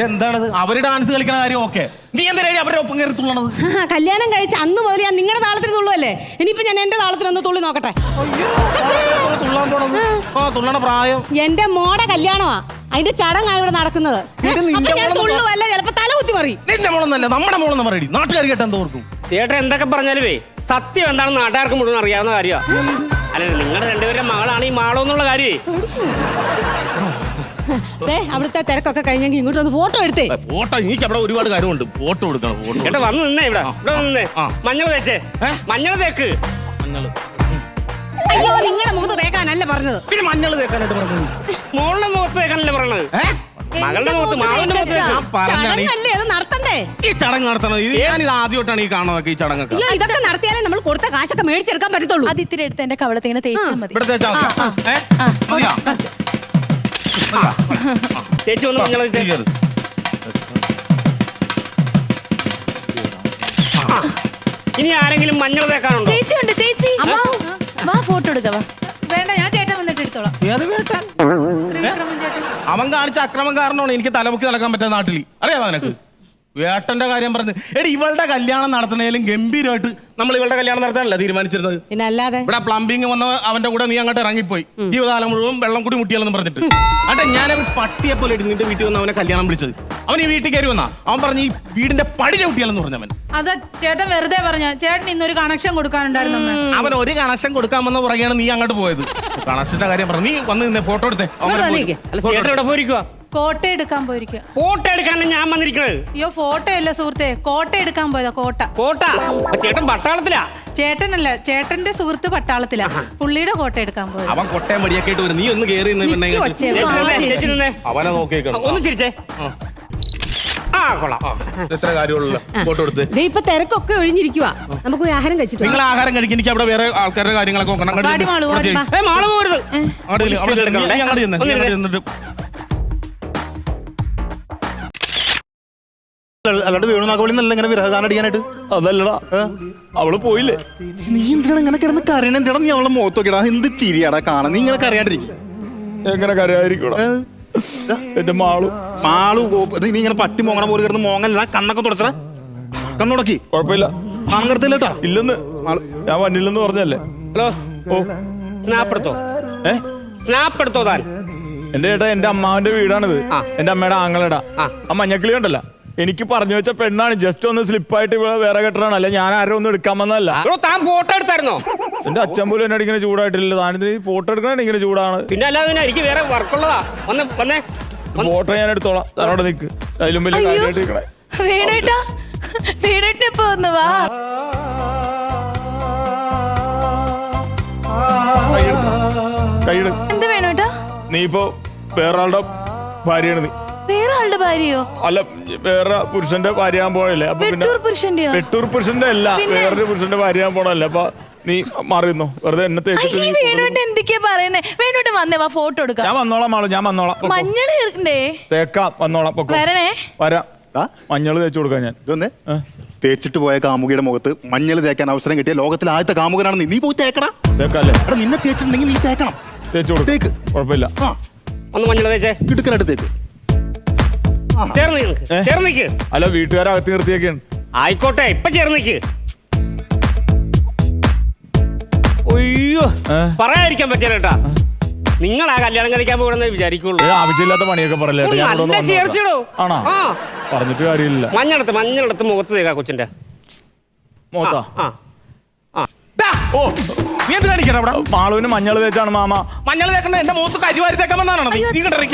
എന്താണത്? അവര് ഡാൻസ് കളിക്കുന്ന കാര്യം ഓക്കെ, നീ എന്തിനാണ് അവരുടെ ഒപ്പം കയറി തുള്ളണത്? കല്യാണം കഴിച്ച അന്ന് മുതൽ ഞാൻ നിങ്ങളുടെ താളത്തിന് തുള്ളുവല്ലേ, ഇനിയിപ്പോ ഞാൻ എന്റെ താളത്തിനൊന്ന് തുള്ളി നോക്കട്ടെ. തുള്ളാൻ പോണത് തുള്ളണ പ്രായം. എന്റെ മോടെ കല്യാണമാ, അതിന്റെ ചടങ്ങാണ് ഇവിടെ നടക്കുന്നത്. ഞാൻ തുള്ളുവല്ല, ചിലപ്പോ തല കുത്തി പറയും. നിന്റെ മോളൊന്നല്ല, നമ്മുടെ മോളെന്ന് പറയടി. നാട്ടുകാർ കേട്ടാ എന്തോർക്കും? ചേട്ടൻ എന്തൊക്കെ പറഞ്ഞാലുവേ സത്യം എന്താണെന്ന് നാട്ടുകാർക്ക് മുഴുവൻ അറിയാവുന്ന കാര്യമാണ്. അല്ല, നിങ്ങളുടെ രണ്ടുപേരുടെ മകളാണ് ഈ മാളോ എന്നുള്ള കാര്യേ. അവിടുത്തെ തിരക്കൊക്കെ കഴിഞ്ഞെങ്കിൽ ഇങ്ങോട്ട് ഒന്ന് ഫോട്ടോ എടുത്തേ. ഫോട്ടോ എനിക്ക് അവിടെ ഒരുപാട് കാര്യമുണ്ട്, ഫോട്ടോ എടുക്കണം. ചേട്ടാ വന്ന് നിന്നേ, ഇവിടെ വന്നേ. മഞ്ഞൾ തേച്ചേ, മഞ്ഞൾ തേക്ക്. അയ്യോ, നിങ്ങളുടെ മുഖത്ത് തേക്കാനല്ല പറഞ്ഞത്. പിന്നെ മഞ്ഞൾ തേക്കാനായിട്ട് പറഞ്ഞത്? മോളുടെ മുഖത്ത് തേക്കാനല്ലേ പറഞ്ഞത്? മകളുടെ മുഖത്ത്, മാവിന്റെ മുഖത്ത് ചടങ്ങല്ലേ അത് നടത്തണ്ടേ? ഈ ചടങ്ങ് നടത്തണം. ഞാനിത് ആദ്യമായിട്ടാണ് ഈ കാണുന്നതൊക്കെ. ഈ ചടങ്ങൊക്കെ ഇതൊക്കെ നടത്തിയാലേ നമ്മൾ കൊടുത്ത കാശൊക്കെ മേടിച്ചെടുക്കാൻ പറ്റത്തുള്ളൂ. അത് ഇത്തിരി എടുത്ത് എന്റെ കവളത്തെ ഇങ്ങനെ തേച്ചാൽ മതി. ചേച്ചി ഒന്ന് മഞ്ഞൾ തേച്ച്. ഇനി ആരെങ്കിലും മഞ്ഞൾ തേക്കാനുണ്ടോ? ചേച്ചി ഉണ്ട്, ചേച്ചി വാ ഫോട്ടോ എടുക്കവാ. വേണ്ട, ഞാൻ ചേട്ടൻ വന്നിട്ട് എടുത്തോളാം. അവൻ കാണിച്ച അക്രമം കാരണമാണ് എനിക്ക് തലമുക്കി നടക്കാൻ പറ്റുന്ന നാട്ടിൽ. അറിയാമോ നിനക്ക്? വേട്ടന്റെ കാര്യം പറഞ്ഞു. എടി, ഇവളുടെ കല്യാണം നടത്തുന്നതിലും ഗംഭീരമായിട്ട് നമ്മൾ ഇവളുടെ കല്യാണം നടത്താനല്ല തീരുമാനിച്ചിരുന്നത്. ഇവിടെ പ്ലംബിംഗ് വന്ന അവന്റെ കൂടെ നീ അങ്ങോട്ട് ഇറങ്ങിപ്പോയി. ജീവിതകാലം മുഴുവൻ വെള്ളം കൂടി മുട്ടിയാലെന്ന് പറഞ്ഞിട്ട്. അതെ, ഞാൻ പട്ടിയെ പോലെ ഇടി നിന്റെ വീട്ടിൽ വന്ന് അവനെ കല്യാണം വിളിച്ചത്. അവൻ ഈ വീട്ടിൽ കയറി വന്നാ അവൻ പറഞ്ഞു ഈ വീടിന്റെ പടി ചവിട്ടിയാലെന്ന് പറഞ്ഞവൻ. അതാ ചേട്ടൻ വെറുതെ പറഞ്ഞ. ചേട്ടൻ ഇന്നൊരു കണക്ഷൻ കൊടുക്കാനുണ്ടായിരുന്നു. അവൻ ഒരു കണക്ഷൻ കൊടുക്കാമെന്ന് പറയുകയാണ് നീ അങ്ങോട്ട് പോയത്. കണക്ഷന്റെ കാര്യം പറഞ്ഞു. നീ വന്ന് നിന്നെ ഫോട്ടോ എടുത്തേ. കോട്ട എടുക്കാൻ പോയിരിക്കുക. ഫോട്ടോ എടുക്കാനാണ് ഞാൻ വന്നിരിക്കുന്നത്. അയ്യോ, ഫോട്ടോ അല്ല സുഹൃത്തെ, കോട്ട എടുക്കാൻ പോയതാ. കോട്ട. ചേട്ടൻ പട്ടാളത്തിലാ? ചേട്ടനല്ല, ചേട്ടന്റെ സുഹൃത്ത് പട്ടാളത്തിലാ. പുള്ളിയുടെ കോട്ട എടുക്കാൻ പോയത്. അവൻ കൊട്ടയം പടിയൊക്കെ ആയിട്ട് വരും. നീ ഒന്ന് കേറി അവനെ നോക്കിയേക്കണം. ഒന്ന് ചിരിച്ചേ. എത്ര കാര്യമുള്ള ഫോട്ടോ എടുത്ത്. ഇപ്പൊ തിരക്കൊക്കെ ഒഴിഞ്ഞിരിക്കുക. നമുക്ക് ആഹാരം കഴിച്ചിട്ട് നിങ്ങൾ ആഹാരം കഴിക്കും. എനിക്ക് അവിടെ വേറെ ആൾക്കാരുടെ കാര്യങ്ങളൊക്കെ അല്ലാണ്ട് വേണുനാഗവളിന്നല്ല ഇങ്ങനെ വിരഹഗാനടിക്കാനായിട്ട്. അതല്ലടാ, അവള് പോയില്ലേ. നീ എന്തിനാണ് ഇങ്ങനെ കിടന്ന് കരയണ? എന്തിനാ നീ അവളെ മുഖത്തോക്കിടാ? എന്ത് ചിരിയാടാ കാണാൻ. നീ ഇങ്ങനെ കരയാണ്ടിരിക്കും. എങ്ങനെ കരയായിരിക്കും? എന്റെ മാളു നീ ഇങ്ങനെ പട്ടി മോങ്ങണ പോലെ കിടന്ന് മോങ്ങല്ല. കണ്ണൊക്കെ തുടച്ചറ, കണ്ണുടക്കി. കുഴപ്പമില്ല, കാണർത്തില്ലട്ടാ. ഇല്ലെന്ന് ഞാൻ വന്നില്ലെന്ന് പറഞ്ഞല്ലേ. ഹലോ, സ്നാപ്പ് എടുത്തോ? സ്നാപ്പ് എടുത്തോ താൻ? എന്റെ ചേട്ടാ, എന്റെ അമ്മാവന്റെ വീടാണിത്. എന്റെ അമ്മയുടെ ആങ്ങളടാ. ആ മഞ്ഞക്കിളി ഉണ്ടല്ലോ, എനിക്ക് പറഞ്ഞു വെച്ച പെണ്ണാണ്. ജസ്റ്റ് ഒന്ന് സ്ലിപ്പായിട്ട് ഇവിടെ വേറെ കെട്ടറാണ്. അല്ലെ ഞാൻ ആരും ഒന്നും എടുക്കാൻ വന്നതല്ല. താൻ ഫോട്ടോ എടുത്തായിരുന്നോ? എന്റെ അച്ഛൻ പോലും എന്നോട് ഇങ്ങനെ ചൂടായിട്ടില്ല. താനിത് ഫോട്ടോ എടുക്കണ ഇങ്ങനെ ചൂടാണ്. പിന്നെ അല്ലാതെ എനിക്ക് വേറെ വർക്കുള്ളതാ. വന്നേ ഫോട്ടോ ഞാൻ എടുത്തോളാം. താനോട് നിക്ക്. അതിലും വലിയ കാര്യമായിട്ട് നിൽക്കണേ. എന്ത് വേണോട്ടാ? നീ ഇപ്പൊ വേറൊരാളുടെ ഭാര്യയാണ്. നീ വേറെ ആളുടെ ഭാര്യയോ? അല്ല, വേറെ പുരുഷന്റെ ഭാര്യയാൻ പോണല്ലേ. അപ്പൊ പിന്നെ വെട്ടൂർ പുരുഷന്റെ അല്ല, വേറൊരു പുരുഷന്റെ ഭാര്യയാൻ പോണല്ലേ. അപ്പൊ നീ മാറിയുന്നോ? വെറുതെ എന്നെ എന്തൊക്കെയാ പറയുന്നേ? വേണോട്ട് വന്നേ, വാ ഫോട്ടോ എടുക്കാം. ഞാൻ വന്നോളാം മാളു, ഞാൻ വന്നോളാം. മഞ്ഞൾ തേക്കാം, വന്നോളാം. വരണേ. വരാം. മഞ്ഞൾ തേച്ചു കൊടുക്കാം ഞാൻ. ഇതൊന്നെ തേച്ചിട്ട് പോയ കാമുകിയുടെ മുഖത്ത് മഞ്ഞൾ തേക്കാൻ അവസരം കിട്ടിയ ലോകത്തിലെ ആദ്യത്തെ കാമുകനാണ് നീ. പോയി തേക്കടാ. തേക്കല്ലേ? നിന്നെ തേച്ചിട്ടുണ്ടെങ്കിൽ നീ തേക്കണം. തേച്ചു കൊടുത്തേക്ക്, കുഴപ്പമില്ല. ഒന്ന് മഞ്ഞൾ തേച്ചേ. കിടുക്കലായിട്ട് തേക്ക്. ചേർന്നിക്ക്. അല്ല, വീട്ടുകാരകത്ത് നിർത്തിയൊക്കെയാണ്. ആയിക്കോട്ടെ, ഇപ്പൊ ചേർന്നിക്ക്. അയ്യോ, പറയാതിരിക്കാൻ പറ്റില്ല. നിങ്ങൾ ആ കല്യാണം കഴിക്കാൻ പോകണമെന്ന് വിചാരിക്കുള്ളൂ. ആവശ്യമില്ലാത്ത പണിയൊക്കെ പറയല്ലോ. ആണോ? പറഞ്ഞിട്ട് കാര്യമില്ല. മഞ്ഞളെടുത്ത് മുഖത്ത് തേക്കാ കൊച്ചിന്റെ മുഖത്താ. ഓ, നീ എന്ത് കാണിക്കണം അവിടെ? മാളുവിന് മഞ്ഞൾ തേച്ചാണ് മാമ. മഞ്ഞൾ തേക്കണ്ട, എന്റെ മുഖത്ത് കരിവാരി തേക്കാൻ വന്നാണോ നീ?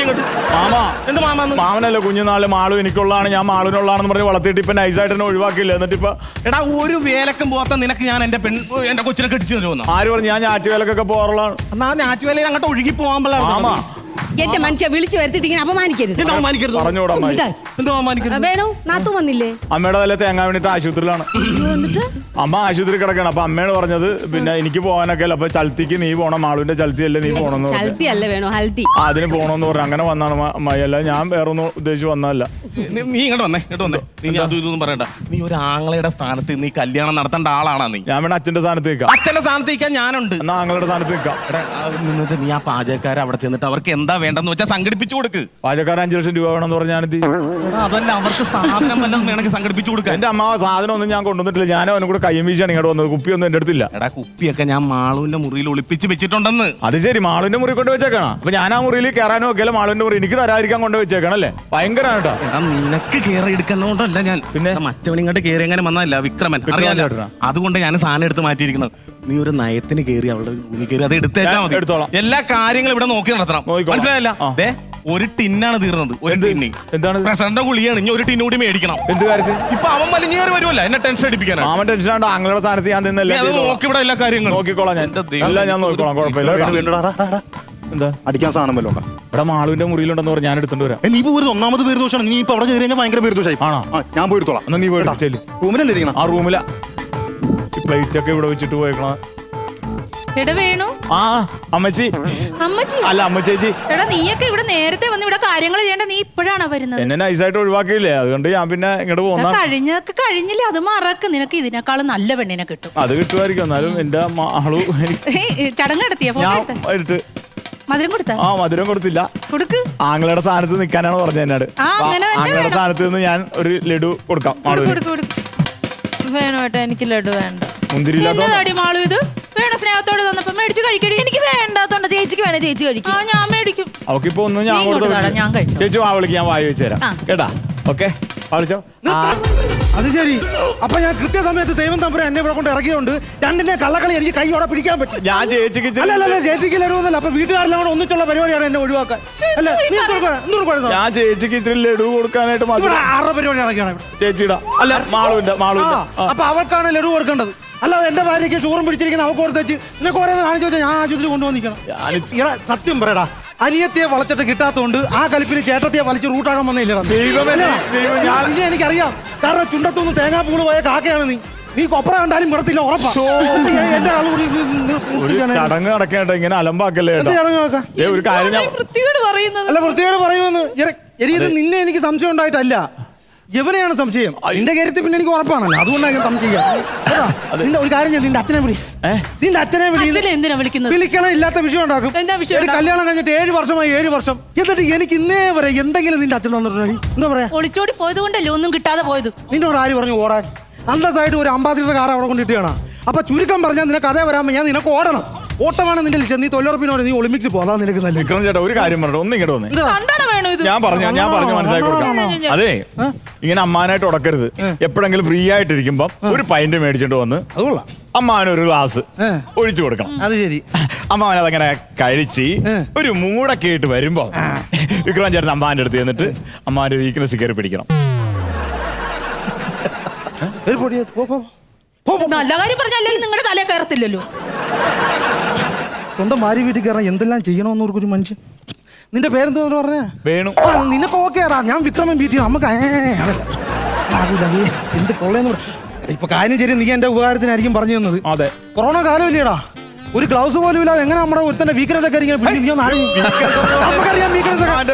മാമ എന്ത് മാമ? മാമനല്ലേ കുഞ്ഞുനാള് മാളു എനിക്കുള്ളതാണ്, ഞാൻ മാളുവിനുള്ളതാണെന്ന് പറഞ്ഞ് വളർത്തിയിട്ട് ഇപ്പൊ നൈസായിട്ട് എന്നെ ഒഴിവാക്കില്ല. എന്നിട്ട് ഇപ്പൊ എടാ, ഒരു വേലക്കും പോകാത്ത നിനക്ക് ഞാൻ എന്റെ കൊച്ചിനെ കെട്ടിച്ചു തരുമെന്ന് ആര് പറഞ്ഞു? ഞാൻ ഞാറ്റുവേലക്കൊക്കെ പോകാറുള്ളതാണ്. എന്നാ ഞാറ്റുവേലയിൽ അങ്ങോട്ട് ഒഴുകി പോകാൻ പാടില്ല മാമ. എന്റെ മനുഷ്യ വിളിച്ചു വരുത്തിട്ട് ഇങ്ങനെ അപമാനിക്കരുത്. പറഞ്ഞോടാ. വേണു നാത്തു വന്നില്ലേ? അമ്മയുടെ തല തേങ്ങാൻ വേണ്ടിട്ട് ആശുപത്രിയിലാണ്. അമ്മ ആശുപത്രി കിടക്കണം. അപ്പൊ അമ്മയാണ് പറഞ്ഞത് പിന്നെ എനിക്ക് പോകാനൊക്കെ അപ്പൊ ചലത്തിക്ക് നീ പോണം, മാളുവിന്റെ ചലത്തി അല്ലേ നീ പോണെന്ന് പറഞ്ഞു. ഹൽദി അല്ലേ വേണോ ഹൽദി. അതിന് പോണോന്ന് പറഞ്ഞു. അങ്ങനെ വന്നാണ് അമ്മായി. അല്ല ഞാൻ വേറെ ഒന്നും ഉദ്ദേശിച്ച് വന്നതല്ല. നീ ഇങ്ങോട്ട് വന്നേ. നീ അതും ഇതൊന്നും പറയണ്ട. നീ ഒരു ആങ്ങളയുടെ സ്ഥാനത്ത് നീ കല്യാണം നടത്തേണ്ട ആളാണ് നീ. ഞാൻ വേണം അച്ഛന്റെ സ്ഥാനത്ത് നിൽക്കാം. അച്ഛന്റെ സ്ഥാനത്ത് നിൽക്കാൻ ഞാനുണ്ട്. എന്നാ ആങ്ങളുടെ സ്ഥാനത്ത് നിൽക്കാം. നിന്നിട്ട് നീ ആ പാചകക്കാരെ അവിടെ ചെന്നിട്ട് അവർക്ക് എന്താ വേണ്ടെന്ന് വെച്ചാൽ സംഘടിപ്പിച്ചു കൊടുക്ക്. പാചകക്കാരൻ 5 ലക്ഷം രൂപ വേണമെന്ന് പറഞ്ഞാൽ ഞാനെത്തി. അതല്ല, അവർക്ക് സാധനം വല്ലതും വേണമെങ്കിൽ സംഘടിപ്പിച്ചു കൊടുക്കാൻ. എന്റെ അമ്മ സാധനം ഒന്നും ഞാൻ കൊണ്ടുവന്നിട്ടില്ല. ഞാൻ അവനും കൂടെ കയ്യും വീശാണ് ഇങ്ങോട്ട് വന്നത്. കുപ്പിയൊന്നും എന്റെ അടുത്തില്ല. എടാ, കുപ്പിയൊക്കെ ഞാൻ മാളുവിന്റെ മുറിയിൽ ഒളിപ്പിച്ച് വെച്ചിട്ടുണ്ടെന്ന്. അത് ശരി, മാളുവിന്റെ മുറി കൊണ്ട് വെച്ചേക്കണം. അപ്പൊ ഞാൻ ആ മുറിയിൽ കയറാനോ ഒക്കെ മാളുവിന്റെ മുറി എനിക്ക് തരാതിരിക്കാൻ കൊണ്ട് വെച്ചേക്കണം അല്ലേ? ഭയങ്കരമാണ് കേട്ടോ. എടാ, നിനക്ക് കയറി എടുക്കുന്നോണ്ടല്ല ഞാൻ. പിന്നെ? മറ്റവൻ ഇങ്ങോട്ട് കയറി എങ്ങനെ വന്നല്ല വിക്രമൻ അറിയാലോ. അതുകൊണ്ട് ഞാൻ സാധനം എടുത്ത് മാറ്റിയിരിക്കുന്നത്. നീ ഒരു നയത്തിന് കയറി അവളുടെ റൂമിൽ കയറി അത് എടുത്തേച്ചാ മതി. എടുത്തോളാം. എല്ലാ കാര്യങ്ങളും ഇവിടെ നോക്കി നടത്തണം. നോക്കിക്കോളാം. മനസ്സിലായല്ല? ദേ, ഒരു ടിന്നാണ് തീർന്നത്. ഒരു ടിന്നി. എന്താണ്? പ്രസിഡന്റ് ഗുളിയാണ്. ഇനി ഒരു ടിന്ന് കൂടി മേടിക്കണം. എന്ത് കാര്യത്തിൽ? ഇപ്പൊ അവൻ വലിഞ്ഞു കയറി വരുമല്ല, എന്നെ ടെൻഷൻ അടിപ്പിക്കാനാണ്. മാമൻ ടെൻഷൻ ആണ്ടോ? ആങ്ങളുടെ സ്ഥാനത്ത് ഞാൻ നിന്നല്ലേ. അത് നോക്കി ഇവിടെ എല്ലാ കാര്യങ്ങളും നോക്കിക്കോളാം. ഞാൻ എല്ലാം ഞാൻ നോക്കിക്കോളാം. കുഴപ്പമില്ല. എന്താ അടിക്കാൻ സാധനം വല്ലോ ഇവിടെ മാളുവിന്റെ മുറിയിലുണ്ടെന്ന് പറഞ്ഞ് ഞാൻ എടുത്തോണ്ട് വരാം. നീ പോയി ഒന്നാമത് പേര് ദോഷമാണ്. നീ ഇപ്പൊ അവിടെ കയറി കഴിഞ്ഞാൽ ഭയങ്കര പേര് ദോഷമായി. ആണോ? ഞാൻ പോയി എടുത്തോളാം. എന്നാ നീ പോയിട്ട് ചെല്ലു. റൂമിലല്ലേ ഇരിക്കണം? ആ റൂമില പ്ലേറ്റ് ഒക്കെ ഇവിടെ വെച്ചിട്ട് പോയേക്കണ. എടാ വേണു. ആ അമ്മച്ചി. അമ്മച്ചി അല്ല അമ്മച്ചേച്ചി. എടാ നീയൊക്കെ ഇവിടെ നേരത്തെ വന്ന് ഇവിടെ കാര്യങ്ങൾ ചെയ്യേണ്ട, നീ ഇപ്പോഴാണോ വരുന്നത്? എന്നെ നൈസായിട്ട് ഒഴിവാക്കിയില്ലേ, അതുകൊണ്ട് ഞാൻ പിന്നെ ഇങ്ങോട്ട് പോന്ന. കഴിഞ്ഞൊക്കെ കഴിഞ്ഞില്ലേ, അത് മറക്ക്. നിനക്ക് ഇതിനേക്കാളും നല്ല പെണ്ണിനെ കിട്ടും. അത് കിട്ടുമായിരിക്കും. എന്നാലും എന്റെ ആളു ചടങ്ങ് നടത്തിയ ഞാൻ എടുത്ത് മധുരം കൊടുത്ത? ആ മധുരം കൊടുത്തില്ല. കൊടുക്ക്. ആങ്ങളുടെ സ്ഥാനത്ത് നിൽക്കാനാണ് പറഞ്ഞത് എന്നോട്. ആങ്ങളുടെ സ്ഥാനത്ത് നിന്ന് ഞാൻ ഒരു ലഡു കൊടുക്കാം. വേണോ ഏട്ടാ? എനിക്ക് ലഡു വേണ്ട. മുന്തിരി മാളു ഇത് വേണോ? സ്നേഹത്തോട് തന്നപ്പോ മേടിച്ചു കഴിക്കടി. എനിക്ക് വേണ്ടാത്തോണ്ട് ചേച്ചിക്ക് വേണേ ചേച്ചി കഴിക്കും. ആ ഞാൻ മേടിക്കും. അവക്കിപ്പോ ഒന്നും ഞാൻ ഞാൻ കഴിച്ചു. ചേച്ചി ആ വിളിക്ക്, ഞാൻ വായി വെച്ച് തരാം കേട്ടാ. ഓക്കെ വിളിച്ചോ. അത് ശരി. അപ്പൊ ഞാൻ കൃത്യസമയത്ത് ദൈവം തമ്പുരാൻ എന്നെ ഇവിടെ കൊണ്ട് ഇറക്കിയോണ്ട് രണ്ടിന്റെ കള്ളക്കളി എനിക്ക് കൈയോടെ പിടിക്കാൻ പറ്റും. ഞാൻ ചേച്ചിക്ക് അല്ല ചേച്ചിക്ക് ലഡുവൊന്നുമല്ല. അപ്പൊ വീട്ടുകാരെല്ലാം കൂടെ ഒന്നിച്ചുള്ള പരിപാടിയാണ് എന്നെ ഒഴിവാക്കാൻ. അല്ല ഞാൻ ചേച്ചിക്ക് ഇത്തിരി ലഡു കൊടുക്കാനായിട്ട് ആരുടെ പരിപാടി നടക്കുകയാണ് ചേച്ചിയുടെ അല്ല മാളുവിന്റെ. അപ്പൊ അവൾക്കാണ് ലഡു കൊടുക്കേണ്ടത്. അല്ലാതെ എന്റെ ഭാര്യയ്ക്ക് ഷുഗറും പിടിച്ചിരിക്കുന്ന അവൾക്ക് കൊടുത്തേച്ച് നിനക്ക് ഓരോന്ന് കാണിച്ചു വെച്ചാൽ ഞാൻ ആശുപത്രി കൊണ്ടുവന്നിരിക്കണം. ഇവിടെ സത്യം പറയടാ, അനിയത്തിയെ വളച്ചിട്ട് കിട്ടാത്തോണ്ട് ആ കലിപ്പിന് ചേട്ടത്തിയെ വലിച്ച് റൂട്ടാകാൻ വന്നില്ല. എനിക്കറിയാം. കാരണം ചുണ്ടത്തൊന്ന് തേങ്ങാപ്പൂള് പോയ കാക്കയാണ് നീ. നീ കൊപ്ര കണ്ടാലും വിടത്തില്ല, ഉറപ്പാ. എന്റെ ചടങ്ങ് നടക്കേണ്ട ഇങ്ങനെ അലമ്പാക്കല്ലേ. ഒരു കാര്യം ഞാൻ അല്ല വൃത്തികേട് പറയുമെന്ന് ഇത് നിന്നെ എനിക്ക് സംശയം ഉണ്ടായിട്ടല്ല, എവനെയാണ് സംശയം. നിന്റെ കാര്യത്തിൽ പിന്നെ എനിക്ക് ഉറപ്പാണല്ലോ, അതുകൊണ്ടാണ് ഞാൻ സംശയിക്കാം. നിന്റെ ഒരു കാര്യം ഞാൻ നിന്റെ അച്ഛനെ വിളി. നിന്റെ അച്ഛനെ വിളിക്കണം. ഇല്ലാത്ത വിഷയം ഉണ്ടാക്കും. കല്യാണം കഴിഞ്ഞിട്ട് 7 വർഷമായി. 7 വർഷം എന്നിട്ട് എനിക്ക് ഇന്നേ വരെ എന്തെങ്കിലും നിന്റെ അച്ഛൻ തന്നിട്ടുണ്ടെങ്കിൽ എന്താ പറയാ? ഒളിച്ചോടി പോയത് കൊണ്ടല്ലേ ഒന്നും കിട്ടാതെ പോയത്. നിന്നോട് ആര് പറഞ്ഞു ഓടാൻ? അന്തസ്സായിട്ട് ഒരു അംബാസിഡർ കാർ അവിടെ കൊണ്ടിട്ടാണ്. അപ്പൊ ചുരുക്കം പറഞ്ഞാൽ നിനക്ക് അതേ വരാൻ ഞാൻ നിനക്ക് ഓടണം. ഓട്ടമാണ് നിന്റെ ലക്ഷ്യം. നീ തൊഴിലുറപ്പിനോട് നീ ഒളിമ്പിക്സ് പോകാൻ നിനക്ക് നല്ല. വിക്രം ചേട്ടാ ഒരു കാര്യം പറഞ്ഞു, ഒന്ന് ഇങ്ങോട്ട് വന്നേ. ഞാൻ പറഞ്ഞു മനസ്സിലാക്കി കൊടുക്കാം. അതെ, ഇങ്ങനെ അമ്മാനായിട്ട് ഉടക്കരുത്. എപ്പോഴെങ്കിലും ഫ്രീ ആയിട്ടിരിക്കുമ്പോ ഒരു പൈന്റ് മേടിച്ചിട്ട് വന്ന് അമ്മാനൊരു ഗ്ലാസ് ഒഴിച്ചു കൊടുക്കണം. അത് ശരി. അമ്മാവൻ അതങ്ങനെ കഴിച്ച് ഒരു മൂടൊക്കെ ആയിട്ട് വരുമ്പോ വിക്രം ചേട്ടൻ അമ്മാന്റെ അടുത്ത് ചെന്നിട്ട് അമ്മാന്റെ വീക്ക്നെസ് കയറി പിടിക്കണം. നല്ല കാര്യം പറഞ്ഞാലും നിങ്ങളുടെ തലേ കയറത്തില്ലല്ലോ. സ്വന്തം ഭാര്യ വീട്ടിൽ കയറാൻ എന്തെല്ലാം ചെയ്യണമെന്നോർക്കൊരു മനുഷ്യൻ. നിന്റെ പേരെന്താ പറഞ്ഞ? വേണു. നിനക്ക് ഓക്കെയാടാ. ഞാൻ വിക്രമൻ വീട്ടിൽ നമുക്ക് എന്ത് കൊള്ളേന്ന്. ഇപ്പൊ കാര്യം ശരി, നീ എന്റെ ഉപകാരത്തിനായിരിക്കും പറഞ്ഞു തന്നത്. അതെ, കൊറോണ കാലമില്ലേടാ. ഒരു ഗ്ലൗസ് പോലും ഇല്ലാതെ എങ്ങനെ നമ്മുടെ ഒരുത്തന്റെ വീക്ക്നെസ് ഒക്കെ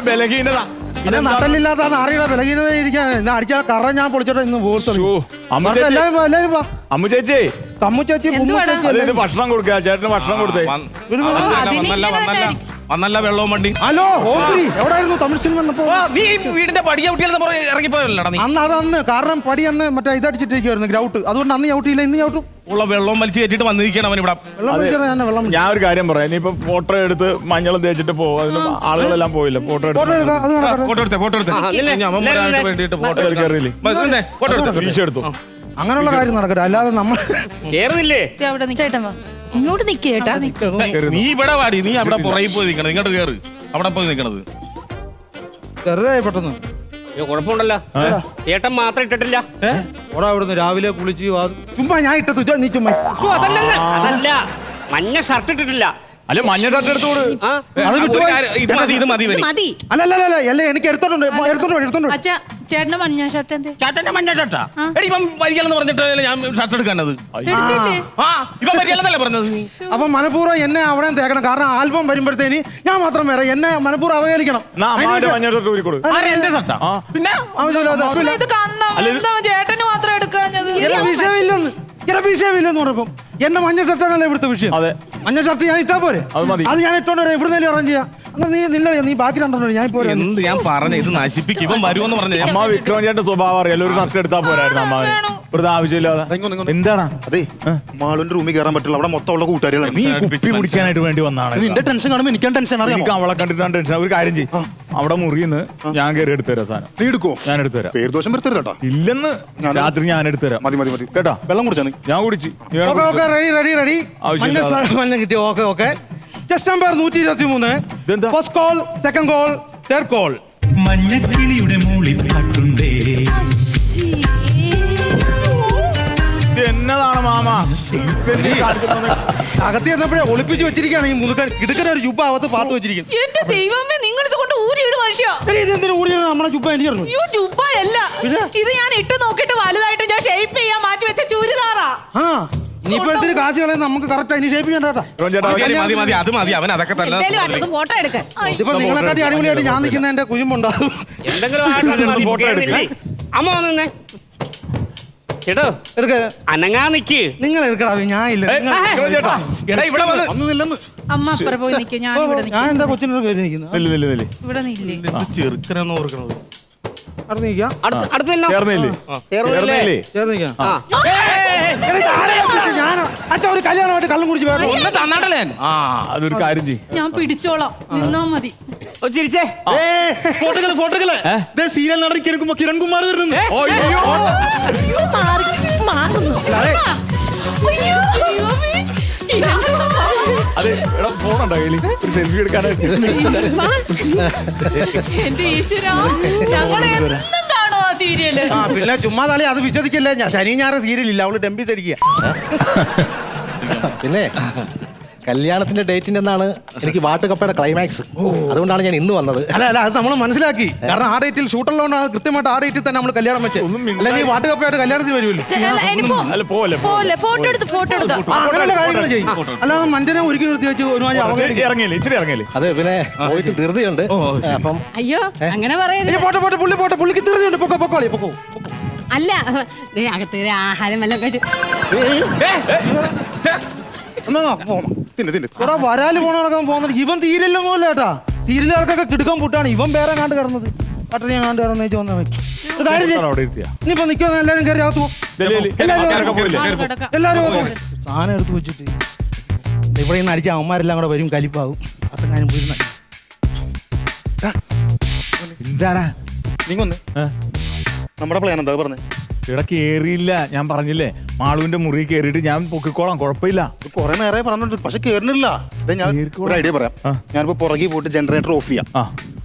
ബലഹീനത പിന്നെ നട്ടലില്ലാത്ത അറിയണ ബലഹീനത ഇരിക്കാൻ അടിച്ചാൽ കറ ഞാൻ പൊളിച്ചോട്ടെ ഇന്ന് അമ്മു ചേച്ചി തമ്മു ചേച്ചി ഭക്ഷണം കൊടുക്കുക. ചേട്ടന് ഭക്ഷണം കൊടുത്തേ. വന്നല്ല വെള്ളവും വണ്ടി. ഹലോ എവിടായിരുന്നു തമിഴ് സിനിമ വന്നപ്പോ? നീ വീടിന്റെ പടി ചവിട്ടിയാൽ ഇറങ്ങിപ്പോയല്ലോടാ നീ. അന്ന് കാരണം പടി അന്ന് മറ്റേ ഇതടിച്ചിട്ടിരിക്കുവായിരുന്നു ഗ്രൗട്ട്. അതുകൊണ്ട് അന്ന് ചവിട്ടിയില്ല, ഇന്ന് ചവിട്ടും. ഉള്ള വെള്ളവും വലിച്ചു കയറ്റിട്ട് വന്നിരിക്കണം അവൻ ഇവിടെ. ഞാൻ ഒരു കാര്യം പറയാം. ഇനിയിപ്പോ ഫോട്ടോ എടുത്ത് മഞ്ഞളും തേച്ചിട്ട് പോകും. അതിന് ആളുകളെല്ലാം പോയില്ല. ഫോട്ടോ എടുത്തു. അങ്ങനെയുള്ള കാര്യം നടക്കട്ടെ. അല്ലാതെ നമ്മൾ ഇങ്ങോട്ട് നിക്കേട്ടാ. നീ ഇവിടെ വാടി. നീ അവിടെ പുറകിൽ പോയി നിൽക്കണം. ഇങ്ങോട്ട് കയറ്. അവിടെ പോയി നിൽക്കണത് ചെറുതായി പെട്ടെന്ന് കുഴപ്പമുണ്ടല്ലോ. ചേട്ടൻ മാത്രം ഇട്ടിട്ടില്ല. ഓടാ ഇവിടുന്ന് രാവിലെ കുളിച്ച് ചുമ്മാ ഞാൻ ഇട്ടു. നീ ചുമ്മാ അതല്ല മഞ്ഞ ഷർട്ട് ഇട്ടിട്ടില്ല. അല്ലെ മഞ്ഞ ഷർട്ട് എടുത്തോട്. ആ അത് വിട്ടുപോയി. ഇത് മതി ഇത് മതി ഇത് ഇവന്. മതി. അല്ല എനിക്ക് എടുത്തോണ്ട് അച്ഛാ ചേട്ടന്റെ മഞ്ഞ ഷർട്ട് എന്തേ ചേട്ടന്റെ മഞ്ഞ ഷർട്ടാ എടി ഇപ്പം വരികയെന്ന് പറഞ്ഞിട്ട് ഞാൻ ഷർട്ട് എടുക്കാനത് എടുത്തില്ലേ ആ ഇപ്പം വരികയെന്നല്ലേ പറഞ്ഞത് നീ അപ്പൊ മനഃപൂർവ്വം എന്നെ അവിടെ തേക്കണം. കാരണം ആൽബം വരുമ്പോഴത്തേന് ഞാൻ മാത്രം വരാം. എന്നെ മനഃപൂർവ്വം അവഹേളിക്കണം. എന്നാ അമ്മാവന്റെ മഞ്ഞ ഷർട്ട് ഊരിക്കൊടു. ആരെ എന്റെ ഷർട്ടാ ആ. പിന്നെ ആവശ്യമില്ല. ഇത് കാണണം എന്താ ചേട്ടന് മാത്രം എടുക്കാഞ്ഞത് വിഷയമില്ലെന്ന് പറഞ്ഞപ്പം എന്റെ മഞ്ഞ ഷർട്ടാണല്ലോ ഇവിടുത്തെ വിഷയം. അതെ. മഞ്ഞ ഷർട്ട് ഞാൻ ഇട്ടാ പോരെ. അത് മതി. അത് ഞാൻ ഇട്ടോണ്ട് വരാം. എവിടുന്നേലും അറേഞ്ച് ചെയ്യാം. നീ ബാക്കി രണ്ടെണ്ണം ഞാൻ പോരെ. എന്ത് ഞാൻ പറഞ്ഞ ഇത് നശിപ്പിക്കും ഇവൻ വരുമെന്ന് പറഞ്ഞു അമ്മ വിക്രം ചേട്ടന്റെ സ്വഭാവം അറിയാലോ. ഒരു ഷർട്ട് എടുത്താൽ പോരായിരുന്നു അമ്മാവന്. വെറുതെ ആവശ്യമില്ലാതെ. എന്താണ് അതെ മാളുവിന്റെ റൂമിൽ കയറാൻ പറ്റില്ല. അവിടെ മൊത്തം ഉള്ള കൂട്ടുകാരികളാണ്. നീ കുപ്പി കുടിക്കാനായിട്ട് വേണ്ടി വന്നാണ്. നിന്റെ ടെൻഷൻ കാണുമ്പോൾ എനിക്കാണ് ടെൻഷൻ അറിയാം. എനിക്ക് അവളെ കണ്ടിട്ടാണ് ടെൻഷൻ. ഒരു കാര്യം ചെയ്യും, അവിടെ മുറിയിന്ന് ഞാൻ കയറി എടുത്തു തരാം സാധനം. നീ എടുക്കോ? ഞാൻ എടുത്തു തരാം. പേര് ദോഷം വരുത്തരുത് കേട്ടോ. ഇല്ലെന്ന് രാത്രി ഞാൻ എടുത്തു തരാം. മതി കേട്ടോ. വെള്ളം കുടിച്ചാണ് ഞാൻ കുടിച്ച്. റെഡി ആവശ്യമില്ല. മഞ്ഞ കിട്ടി. Okay just number 123. ഇതെന്താ? First call, second call, third call. മഞ്ഞക്കിളിയുടെ മൂളിപ്പാട്ടുണ്ടേ എന്നതാണ് മാമ അകത്ത് ചെന്നപ്പോഴേ ഒളിപ്പിച്ച് വെച്ചിരിക്കുകയാണ് ഈ മുതുക്കൻ. കിടക്കുന്ന ഒരു ജുബ്ബ അകത്ത് പാത്ത് വെച്ചിരിക്കുന്നു. എന്റെ ദൈവമേ നിങ്ങൾ ഇത് കൊണ്ട് ഊരിയിട് മനുഷ്യ ഇതെന്തിനു കൂടി നമ്മളെ ജുബ്ബ എനിക്ക് അറിഞ്ഞു. അയ്യോ ജുബ്ബയല്ല ഇത് ഞാൻ ഇട്ട് നോക്കിയിട്ട് വലുതായിട്ട് ഞാൻ ഷേപ്പ് ചെയ്യാൻ മാറ്റി വെച്ച ചുരിദാറാ. ആ ഇനിയിപ്പോ ഇത്തിരി കാശ് കളയുന്ന നമുക്ക് കറക്റ്റ് അതിന് ഷേപ്പ് ചെയ്യണ്ട കേട്ടോ. മതി അത് മതി അവൻ അതൊക്കെ തന്നെ എന്തേലും ആട്ടെ, ഒന്ന് ഫോട്ടോ എടുക്ക. ഇതിപ്പോ നിങ്ങളെക്കാട്ടി അടിപൊളിയായിട്ട് ഞാൻ നിൽക്കുന്ന എന്റെ കുഞ്ഞുമുണ്ടാവും. എന്തെങ്കിലും ആയിട്ട് മതി. ഫോട്ടോ എടുക്ക്. അമ്മ വന്നേ ചേട്ടോ എടുക്ക അനങ്ങാ നിക്ക്. നിങ്ങൾ എടുക്കടാ. ഞാൻ ഇല്ല. ചേട്ടാ എടാ ഇവിടെ വന്ന് ഒന്നുമില്ലെന്ന്. അമ്മ അപ്പുറം പോയി നിൽക്കും ഞാൻ ഇവിടെ ഞാൻ എന്റെ കൊച്ചിന്റെ പേര് നിൽക്കുന്നു. നില്ല്. ഇവിടെ നില്ലേ ചെറുക്കനെന്ന് ഓർക്കണത് അവിടെ നിൽക്കാം. അടുത്ത് നിന്നോ. ചേർന്നില്ലേ? ചേർന്നില്ലേ? ചേർന്ന് നിൽക്കാം. ആ ഞാൻ അച്ഛാ ഒരു കല്യാണമായിട്ട് കള്ളം കുടിച്ച് വേണം. ഒന്ന് തന്നാട്ടല്ലേ ആ അതൊരു കാര്യം ചെയ്യും. ഞാൻ പിടിച്ചോളാം നിന്നാ മതി. ഒന്ന് ചിരിച്ചേ. ഫോട്ടോകള് സീരിയൽ നടൻ കിരൺ കുമാർ വരുന്നു. അതെ എടാ ഫോണുണ്ടോ കയ്യില്? ഒരു സെൽഫി എടുക്കാനായിട്ട്. എന്റെ ഈശ്വരാ ഞങ്ങൾ എന്നും കാണോ ആ സീരിയല്. ആ പിന്നെ ചുമ്മാ തളി അത് വിശ്വസിക്കില്ല. ഞാൻ ശനി ഞായർ സീരിയലില്ല. അവള് ഡംബീസ് അടിക്കുക. പിന്നെ കല്യാണത്തിന്റെ ഡേറ്റിന്റെ എന്നാണ് എനിക്ക് വാട്ടുകപ്പയുടെ ക്ലൈമാക്സ്. അതുകൊണ്ടാണ് ഞാൻ ഇന്ന് വന്നത്. അല്ല അത് നമ്മൾ മനസ്സിലാക്കി. കാരണം ആ ഡേറ്റിൽ ഷൂട്ടുള്ളതുകൊണ്ടാണ് കൃത്യമായിട്ട് ആ ഡേറ്റിൽ തന്നെ നമ്മൾ കല്യാണം വെച്ചത്. അല്ലെങ്കിൽ വാട്ടുകപ്പയായിട്ട് കല്യാണത്തിന് വരുമല്ലോ. അല്ല പോലെ ഫോട്ടോ എടുത്ത് അങ്ങനെയുള്ള കാര്യങ്ങൾ ചെയ്യും. അല്ലാതെ മനുഷ്യനെ ഒരുക്കി നിർത്തി വെച്ച് ഒരുമാതിരി അവഗണിക്കും. ഇറങ്ങിയില്ലേ അത് പിന്നെ പോയിട്ട് ധൃതിയുണ്ട്. അപ്പം അയ്യോ അങ്ങനെ പറയരുത്. പോട്ടെ പുള്ളിക്ക് തീർച്ചയുണ്ട്. പൊക്കോ. അല്ല ദേ അകത്ത് ആഹാരം വല്ലതും കഴിച്ച് ഇവിടെ വരാല് പോണവരൊക്കെ പോകുന്നത്. ഇവൻ തീരല്ലോ പോലെ കേട്ടാ. സീരിയലുകാർക്കൊക്കെ കിടുക്കാൻ പുട്ടാണ്. ഇവൻ വേറെ കാണ്ട് കിടന്നത്. പട്ടണി കാണ്ട് കിടന്നു ഇനിയിപ്പോ നിൽക്കുന്ന എല്ലാരും കയറി അകത്ത് പോകും. എല്ലാരും സാധനം എടുത്ത് വെച്ചിട്ട് ഇവിടെ നിന്ന് അടിച്ച അവന്മാരെല്ലാം കൂടെ വരും. കലിപ്പാവും. അത്തങ്ങാനും പോയിരുന്ന എന്താടാ നീങ്ങൊന്ന് നമ്മുടെ പ്ലാൻ എന്താ പറഞ്ഞേ? ഇവിടെ കേറിയില്ല. ഞാൻ പറഞ്ഞില്ലേ മാളുവിന്റെ മുറി കേറിയിട്ട് ഞാൻ പൊക്കിക്കോളാം, കുഴപ്പമില്ല. കുറെ നേരെ പറഞ്ഞിട്ടുണ്ട് പക്ഷെ കേറുന്നില്ല. ഞാൻ ഒരു ഐഡിയ പറയാം. ഞാനിപ്പോ പുറകെ പോയിട്ട് ജനറേറ്റർ ഓഫ് ചെയ്യാം.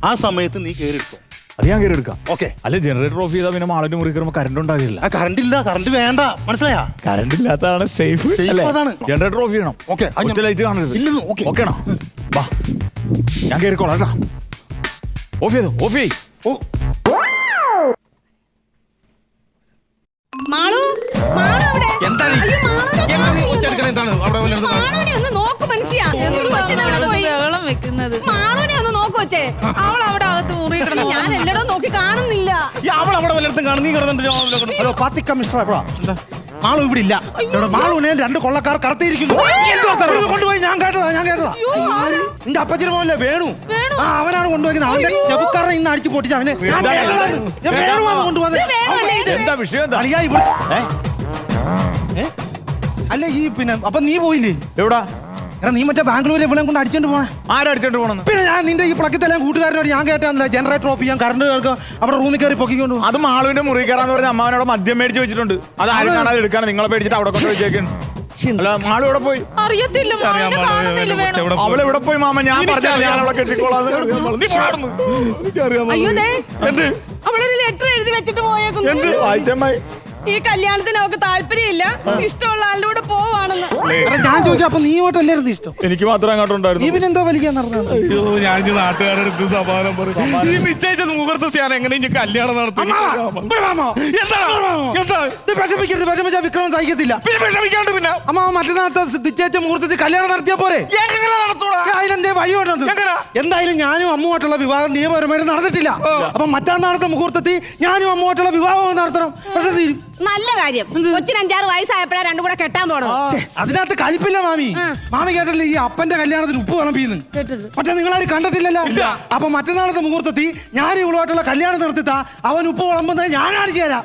ആ സമയത്ത് നീ കേറി എടുത്തോ. അത് ഞാൻ കയറി എടുക്കാം. ഓക്കെ. അല്ലെ ജനറേറ്റർ ഓഫ് ചെയ്താൽ പിന്നെ മാളിന്റെ മുറി കയറുമ്പോൾ കറണ്ട് ഉണ്ടാകില്ല. ആ കറണ്ട് ഇല്ല. കറണ്ട് വേണ്ട. മനസ്സിലായാ? കറണ്ട് ഇല്ലാത്തതാണ് സേഫ്. അതാണ്. ജനറേറ്റർ ഓഫ് ചെയ്യണം. ഓക്കെ. ലൈറ്റ് കാണരുത്. ഇല്ലെന്ന്. ഓക്കെ. ഓക്കേണോ? വാ ഞാൻ കയറിക്കോളാം കേട്ടോ. ഓഫ് ചെയ്തോ. ഓഫ് ചെയ്. മാളു അവിടെ. എന്താണ് അയ്യോ, മാളുവിനെ ചെറുക്കൻ എന്താണ് അവിടെ വല്ലതും മാളുവിനെ ഒന്ന് നോക്ക് മനുഷ്യ. ബഹളം വെക്കുന്നത് മാളുവിനെ ഒന്ന് നോക്ക് വെച്ചേ. അവൾ അവിടെ അകത്ത് മുറി ഞാൻ എല്ലായിടവും നോക്കി കാണുന്നില്ല. അവൾ അവിടെ വല്ലയിടത്തും കാണും. നീ കിടന്നിട്ട് ഹലോ പാത്തിക്ക മിസ്റ്റർ എപ്പോഴാ? മാളു ഇവിടെ ഇല്ല. മാളുവിനെ 2 കൊള്ളക്കാർ കടത്തിയിരിക്കുന്നു. കൊണ്ടുപോയി. ഞാൻ കേട്ടതാ. നിന്റെ അപ്പച്ചന് പോലെ വേണു. ആ അവനാണ് കൊണ്ടുപോയിരിക്കുന്നത്. അവന്റെ ചെബുക്കാരനെ ഇന്ന് അടിച്ചു പൊട്ടിച്ച് അവനെ കൊണ്ടുപോകുന്നത്. എന്താ വിഷയം? എന്താ അളിയാ ഇവിടെ അല്ല ഈ പിന്നെ അപ്പൊ നീ പോയില്ലേ? എവിടാ? എടാ നീ മറ്റേ ബാംഗ്ലൂരിൽ ഇവിടെ കൊണ്ട് അടിച്ചോണ്ട് പോണേ. ആരടിച്ചോണ്ട് പോണെന്ന്? പിന്നെ ഞാൻ നിന്റെ ഈ പ്ലക്കത്തെല്ലാം കൂട്ടുകാരനോട് ഞാൻ കേട്ടാ ജനറേറ്റർ ഓഫ് ചെയ്യാൻ കറണ്ട് അവിടെ റൂമിൽ കയറി പൊക്കിക്കൊണ്ട്. അത് മാളുവിന്റെ മുറി കയറാന്ന് പറഞ്ഞ അമ്മാവനോട് മദ്യം മേടിച്ച് വെച്ചിട്ടുണ്ട്. അത് ആരും കാണാതെ എടുക്കാണ്. നിങ്ങളെ പേടിച്ചിട്ട് അവിടെ കൊണ്ട് വെച്ചേക്കാണ്. അല്ല മാളു എവിടെ പോയി? അറിയത്തില്ല അവളെവിടെ പോയി മാമ? ഞാൻ പറഞ്ഞാൽ ഞാൻ അവളെ കെട്ടിക്കോളാം. അയ്യോ ദേ അവളൊരു ലെറ്റർ എഴുതി വെച്ചിട്ട് പോയേക്കുന്നു. എന്ത് വായിച്ചമ്മായി? ഈ കല്യാണത്തിന് അവൾക്ക് താല്പര്യമില്ല, ഇഷ്ടമുള്ള ആളുടെ കൂടെ പോവാണെന്ന്. എടാ, ഞാൻ ചോദിക്കാം, അപ്പൊ നീ ഇങ്ങോട്ടല്ലായിരുന്നു ഇഷ്ടം? എനിക്ക് മാത്രമേ നീ അങ്ങോട്ടുണ്ടായിരുന്നു. പിന്നെ എന്താ വലിക്കാൻ നടന്നത്? അയ്യോ ഞാൻ ഇനി നാട്ടുകാരുടെ അടുത്ത് സമാധാനം പറയും. ഈ നിശ്ചയിച്ച മുഹൂർത്തത്തിൽ ഞാൻ എങ്ങനെ ഇനി കല്യാണം നടത്തി? വിഷമിക്കരുത്, വിഷമിച്ചാ വിക്രമം സഹിക്കത്തില്ല. വിഷമിക്കാണ്ട് പിന്നെ അമ്മ മറ്റന്നാളത്തെ നിശ്ചയിച്ച മുഹൂർത്തത്തിൽ കല്യാണം നടത്തിയാ പോരെ? എങ്ങനെ നടത്തൂടാ? അതിലെന്തേ വഴിയുണ്ടെന്ന്? എന്തായാലും ഞാനും അമ്മുമായിട്ടുള്ള വിവാഹം നിയമപരമായിട്ട് നടന്നിട്ടില്ല. അപ്പൊ മറ്റന്നാളത്തെ മുഹൂർത്തത്തിൽ ഞാനും അമ്മുമായിട്ടുള്ള വിവാഹം നടത്തണം. പക്ഷെ തീരും. നല്ല കാര്യം. കൊച്ചിന് 5-6 വയസ്സായപ്പോഴാ രണ്ടും കൂടെ കെട്ടാൻ പോണത്. അതിനകത്ത് കലിപ്പില്ല മാമി. മാമി കേട്ടല്ലേ ഈ അപ്പന്റെ കല്യാണത്തിന് ഉപ്പ് വിളമ്പിന്ന്? പക്ഷെ നിങ്ങളാരും കണ്ടിട്ടില്ലല്ലോ. അപ്പൊ മറ്റന്നാളത്തെ മുഹൂർത്തത്തിൽ ഞാൻ ഇവളുമായിട്ടുള്ള കല്യാണം നടത്തിത്താ അവൻ ഉപ്പ് വിളമ്പുന്നത് ഞാൻ കാണിച്ചു തരാം.